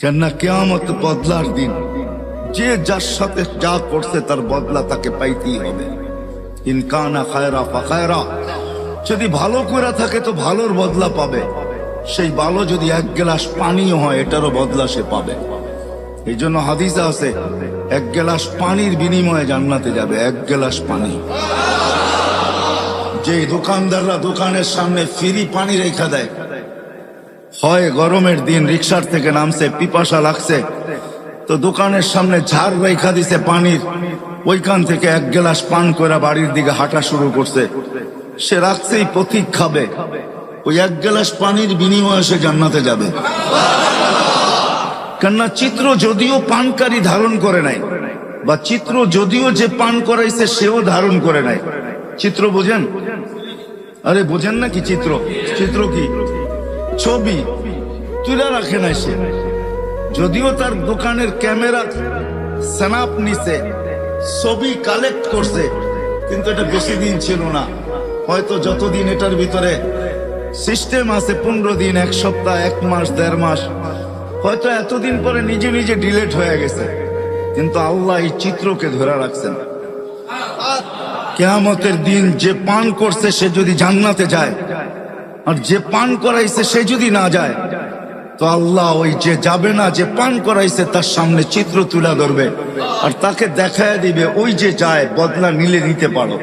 কেননা কিয়ামত বদলার দিন। যে যার সাথে যা করছে তার বদলা তাকে পাইতেই হবে। ইন কানা খায়রা ফাখায়রা, যদি ভালো করে থাকে তো ভালোর বদলা পাবে। সেই ভালো যদি এক গ্লাস পানিও হয় এটারও বদলা সে পাবে। এই জন্য হাদিসে আছে এক গ্লাস পানির বিনিময়ে জান্নাতে যাবে, এক গ্লাস পানি। যে দোকানদাররা দোকানের সামনে ফ্রি পানি রেখা দেয়, হয় গরমের দিন রিক্সার থেকে নামছে, পিপাসা লাগছে, তো দোকানের সামনে ঝাড় রেখা দিছে পানির, ওইখান থেকে এক গ্লাস পান করে বাড়ির দিকে হাঁটা শুরু করছে। সে রাখছেই পথিক খাবে, ওই এক গ্লাস পানির বিনিময়ে সে জান্নাতে যাবে। কেননা চিত্র যদিও পানকারী ধারণ করে নাই, বা চিত্র যদিও যে পান করাইছে সেও ধারণ করে নাই। চিত্র বোঝেন? আরে বোঝেন না কি চিত্র? চিত্র কি? ছবি তুলে রাখে নাই সে, যদিও তার দোকানের ক্যামেরা স্ন্যাপ নিছে, ছবি কালেক্ট করছে, কিন্তু এটা বেশি দিন ছিল না। হয়তো যতদিন এটার ভিতরে সিস্টেম আছে, 15 দিন, 1 সপ্তাহ, 1 মাস, 1.5 মাস, হয়তো এতদিন পরে নিজে নিজে ডিলেট হয়ে গেছে। কিন্তু আল্লাহ এই চিত্রকে ধরে রাখছেন। কিয়ামতের দিন যে পান করছে সে যদি জান্নাতে যায়, আর যে পান করাইছে সে যদি না যায়, তো আল্লাহ ওই যে যাবে না, যে পান করাইছে তার সামনে চিত্র তুলে ধরবে আর তাকে দেখায় দিবে ওই যে যায় বদলা নিলে নিতে পারো।